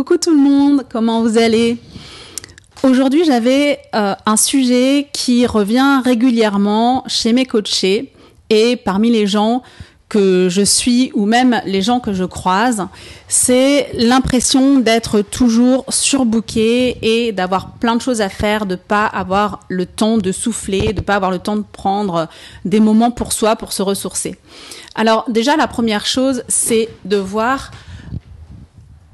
Coucou tout le monde, comment vous allez? Aujourd'hui, j'avais un sujet qui revient régulièrement chez mes coachés et parmi les gens que je suis ou même les gens que je croise, c'est l'impression d'être toujours surbooké et d'avoir plein de choses à faire, de pas avoir le temps de souffler, de pas avoir le temps de prendre des moments pour soi, pour se ressourcer. Alors déjà, la première chose, c'est de voir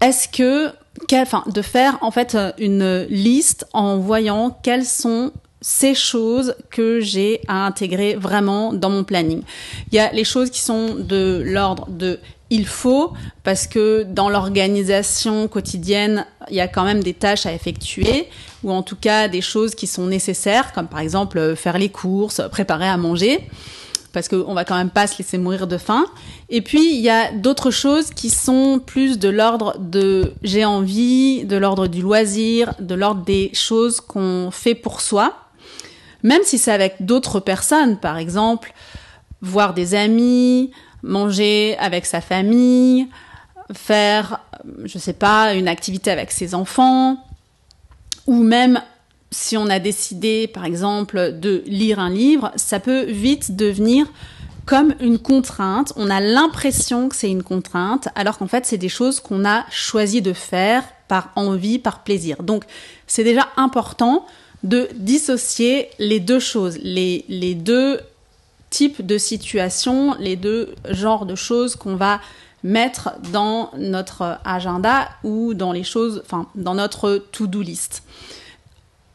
de faire en fait une liste en voyant quelles sont ces choses que j'ai à intégrer vraiment dans mon planning. Il y a les choses qui sont de l'ordre de il faut, parce que dans l'organisation quotidienne, il y a quand même des tâches à effectuer, ou en tout cas des choses qui sont nécessaires, comme par exemple faire les courses, préparer à manger, parce qu'on va quand même pas se laisser mourir de faim. Et puis, il y a d'autres choses qui sont plus de l'ordre de j'ai envie, de l'ordre du loisir, de l'ordre des choses qu'on fait pour soi. Même si c'est avec d'autres personnes, par exemple, voir des amis, manger avec sa famille, faire, je sais pas, une activité avec ses enfants, ou même si on a décidé, par exemple, de lire un livre, ça peut vite devenir comme une contrainte. On a l'impression que c'est une contrainte, alors qu'en fait, c'est des choses qu'on a choisi de faire par envie, par plaisir. Donc, c'est déjà important de dissocier les deux choses, les deux types de situations, les deux genres de choses qu'on va mettre dans notre agenda ou dans les choses, dans notre to-do list.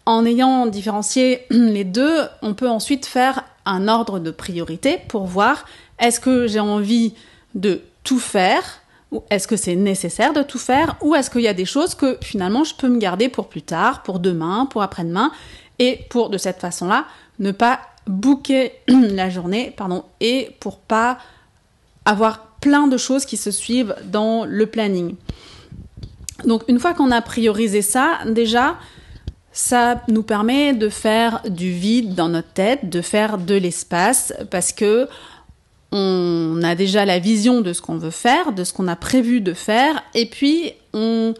En ayant différencié les deux, on peut ensuite faire un ordre de priorité pour voir est-ce que j'ai envie de tout faire ou est-ce que c'est nécessaire de tout faire ou est-ce qu'il y a des choses que finalement je peux me garder pour plus tard, pour demain, pour après-demain et pour de cette façon-là ne pas booker la journée et pour pas avoir plein de choses qui se suivent dans le planning. Donc une fois qu'on a priorisé ça, déjà ça nous permet de faire du vide dans notre tête, de faire de l'espace parce que on a déjà la vision de ce qu'on veut faire, de ce qu'on a prévu de faire et puis on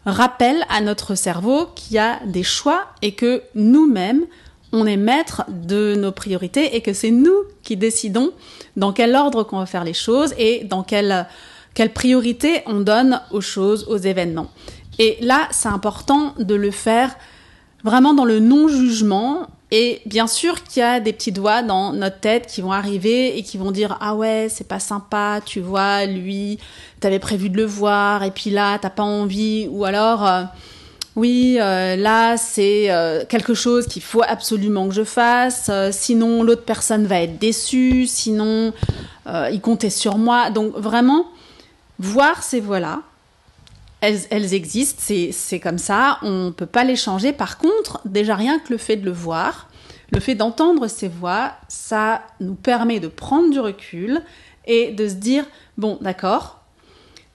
rappelle à notre cerveau qu'il y a des choix et que nous-mêmes, on est maître de nos priorités et que c'est nous qui décidons dans quel ordre qu'on va faire les choses et dans quelle priorité on donne aux choses, aux événements. Et là, c'est important de le faire vraiment dans le non-jugement. Et bien sûr qu'il y a des petites voix dans notre tête qui vont arriver et qui vont dire « Ah ouais, c'est pas sympa, tu vois, lui, t'avais prévu de le voir et puis là, t'as pas envie. » Ou alors « Oui, là, c'est quelque chose qu'il faut absolument que je fasse. Sinon, l'autre personne va être déçue. Sinon, il comptait sur moi. » Donc vraiment, voir ces voix-là. Elles existent, c'est comme ça, on ne peut pas les changer. Par contre, déjà rien que le fait de le voir, le fait d'entendre ces voix, ça nous permet de prendre du recul et de se dire, bon, d'accord,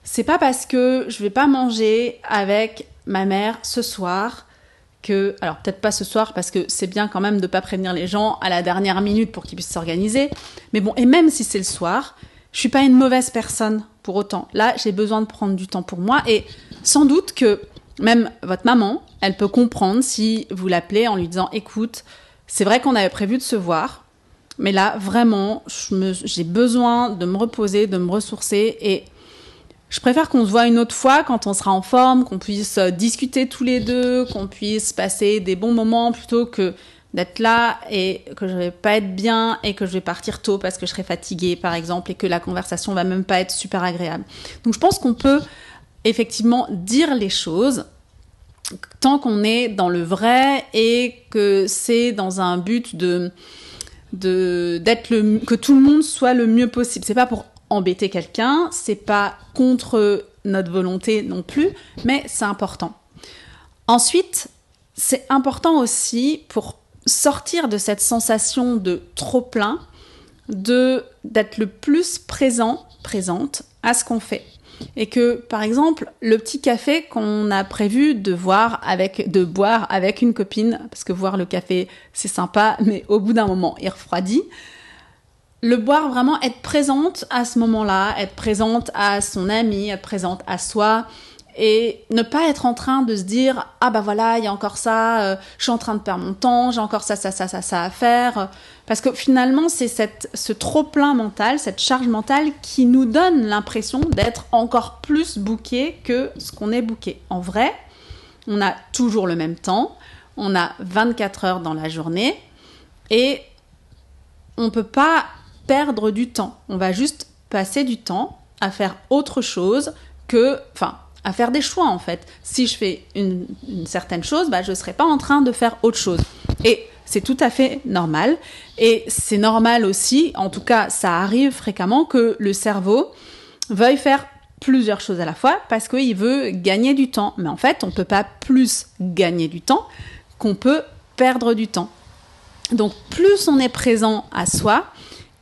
c'est pas parce que je vais pas manger avec ma mère ce soir que, alors peut-être pas ce soir parce que c'est bien quand même de pas prévenir les gens à la dernière minute pour qu'ils puissent s'organiser, mais bon, et même si c'est le soir, je suis pas une mauvaise personne pour autant. Là, j'ai besoin de prendre du temps pour moi et sans doute que même votre maman, elle peut comprendre si vous l'appelez en lui disant « Écoute, c'est vrai qu'on avait prévu de se voir, mais là, vraiment, j'ai besoin de me reposer, de me ressourcer et je préfère qu'on se voit une autre fois quand on sera en forme, qu'on puisse discuter tous les deux, qu'on puisse passer des bons moments plutôt que d'être là et que je vais pas être bien et que je vais partir tôt parce que je serai fatiguée, par exemple, et que la conversation va même pas être super agréable. » Donc, je pense qu'on peut effectivement dire les choses tant qu'on est dans le vrai et que c'est dans un but que tout le monde soit le mieux possible. C'est pas pour embêter quelqu'un, c'est pas contre notre volonté non plus, mais c'est important. Ensuite, c'est important aussi pour sortir de cette sensation de trop-plein, d'être le plus présente à ce qu'on fait. Et que, par exemple, le petit café qu'on a prévu de boire avec une copine, parce que boire le café, c'est sympa, mais au bout d'un moment, il refroidit. Le boire, vraiment être présente à ce moment-là, être présente à son ami, être présente à soi, et ne pas être en train de se dire « Ah bah voilà, il y a encore ça, je suis en train de perdre mon temps, j'ai encore ça à faire. » Parce que finalement, c'est ce trop-plein mental, cette charge mentale qui nous donne l'impression d'être encore plus booké que ce qu'on est booké. En vrai, on a toujours le même temps, on a 24 heures dans la journée et on ne peut pas perdre du temps. On va juste passer du temps à faire autre chose à faire des choix en fait. Si je fais une certaine chose, je ne serai pas en train de faire autre chose. Et c'est tout à fait normal. Et c'est normal aussi, en tout cas ça arrive fréquemment, que le cerveau veuille faire plusieurs choses à la fois parce qu'il veut gagner du temps. Mais en fait, on ne peut pas plus gagner du temps qu'on peut perdre du temps. Donc plus on est présent à soi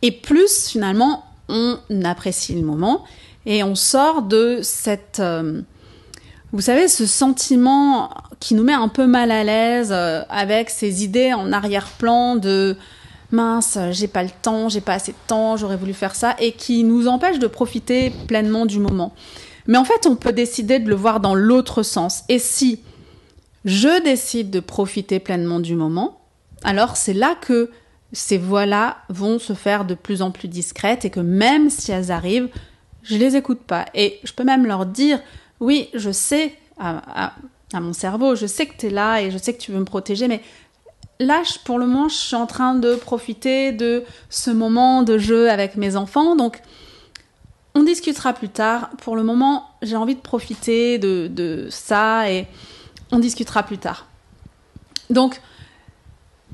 et plus finalement on apprécie le moment et on sort de cette... vous savez, ce sentiment qui nous met un peu mal à l'aise avec ces idées en arrière-plan de « mince, j'ai pas le temps, j'ai pas assez de temps, j'aurais voulu faire ça » et qui nous empêche de profiter pleinement du moment. Mais en fait, on peut décider de le voir dans l'autre sens. Et si je décide de profiter pleinement du moment, alors c'est là que ces voix-là vont se faire de plus en plus discrètes et que même si elles arrivent, je les écoute pas. Et je peux même leur dire « oui, je sais à mon cerveau, je sais que tu es là et je sais que tu veux me protéger, mais là, pour le moment, je suis en train de profiter de ce moment de jeu avec mes enfants, donc on discutera plus tard. Pour le moment, j'ai envie de profiter de ça et on discutera plus tard. » Donc,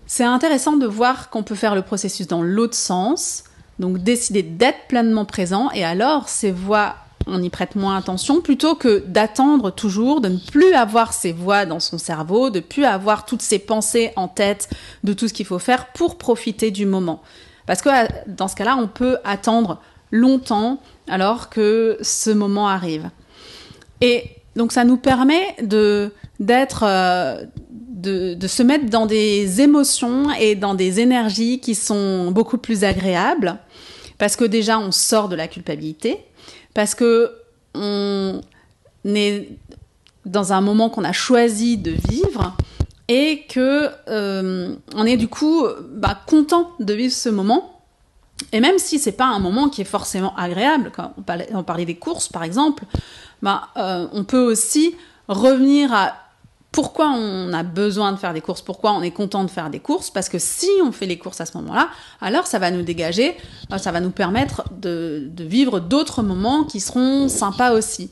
c'est intéressant de voir qu'on peut faire le processus dans l'autre sens, donc décider d'être pleinement présent et alors ces voix, on y prête moins attention plutôt que d'attendre toujours, de ne plus avoir ces voix dans son cerveau, de ne plus avoir toutes ces pensées en tête de tout ce qu'il faut faire pour profiter du moment. Parce que dans ce cas-là, on peut attendre longtemps alors que ce moment arrive. Et donc ça nous permet de se mettre dans des émotions et dans des énergies qui sont beaucoup plus agréables parce que déjà on sort de la culpabilité, parce que on est dans un moment qu'on a choisi de vivre et que on est du coup content de vivre ce moment. Et même si c'est pas un moment qui est forcément agréable, quand on parlait des courses par exemple, on peut aussi revenir à pourquoi on a besoin de faire des courses, pourquoi on est content de faire des courses, parce que si on fait les courses à ce moment-là, alors ça va nous dégager, ça va nous permettre de vivre d'autres moments qui seront sympas aussi.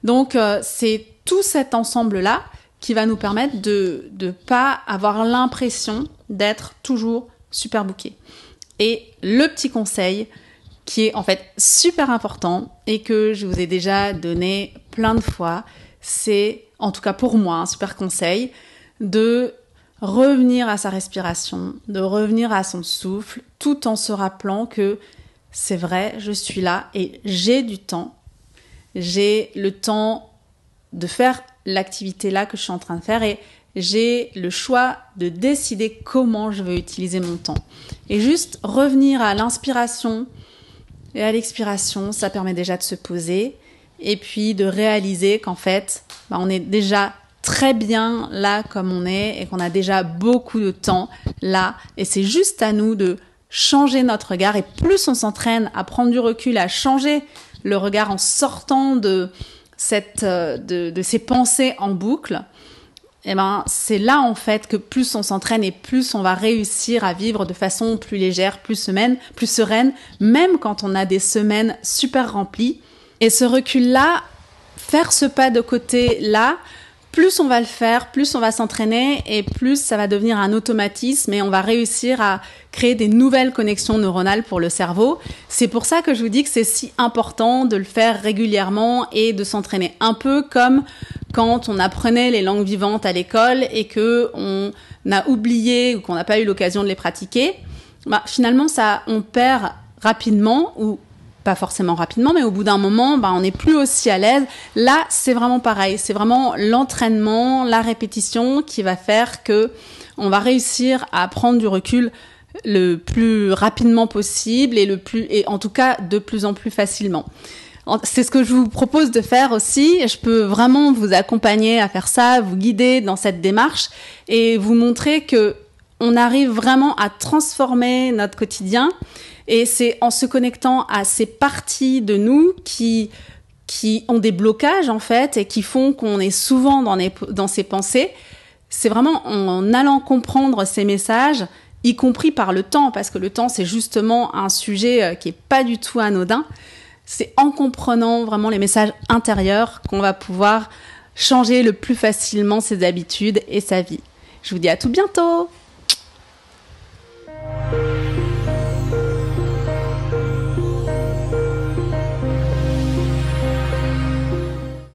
Donc c'est tout cet ensemble-là qui va nous permettre de ne pas avoir l'impression d'être toujours super booké. Et le petit conseil qui est en fait super important et que je vous ai déjà donné plein de fois, c'est, en tout cas pour moi, un super conseil, de revenir à sa respiration, de revenir à son souffle, tout en se rappelant que c'est vrai, je suis là et j'ai du temps. J'ai le temps de faire l'activité là que je suis en train de faire et j'ai le choix de décider comment je veux utiliser mon temps. Et juste revenir à l'inspiration et à l'expiration, ça permet déjà de se poser et puis de réaliser qu'en fait, on est déjà très bien là comme on est et qu'on a déjà beaucoup de temps là. Et c'est juste à nous de changer notre regard. Et plus on s'entraîne à prendre du recul, à changer le regard en sortant de ces pensées en boucle, c'est là en fait que plus on s'entraîne et plus on va réussir à vivre de façon plus légère, plus sereine, même quand on a des semaines super remplies. Et ce recul-là, faire ce pas de côté-là, plus on va le faire, plus on va s'entraîner et plus ça va devenir un automatisme et on va réussir à créer des nouvelles connexions neuronales pour le cerveau. C'est pour ça que je vous dis que c'est si important de le faire régulièrement et de s'entraîner. Un peu comme quand on apprenait les langues vivantes à l'école et qu'on a oublié ou qu'on n'a pas eu l'occasion de les pratiquer. Finalement, on perd rapidement ou pas forcément rapidement, mais au bout d'un moment, on n'est plus aussi à l'aise. Là, c'est vraiment pareil. C'est vraiment l'entraînement, la répétition qui va faire que on va réussir à prendre du recul le plus rapidement possible et en tout cas de plus en plus facilement. C'est ce que je vous propose de faire aussi. Je peux vraiment vous accompagner à faire ça, vous guider dans cette démarche et vous montrer que on arrive vraiment à transformer notre quotidien. Et c'est en se connectant à ces parties de nous qui ont des blocages, en fait, et qui font qu'on est souvent dans ces pensées. C'est vraiment en allant comprendre ces messages, y compris par le temps, parce que le temps, c'est justement un sujet qui est pas du tout anodin. C'est en comprenant vraiment les messages intérieurs qu'on va pouvoir changer le plus facilement ses habitudes et sa vie. Je vous dis à tout bientôt!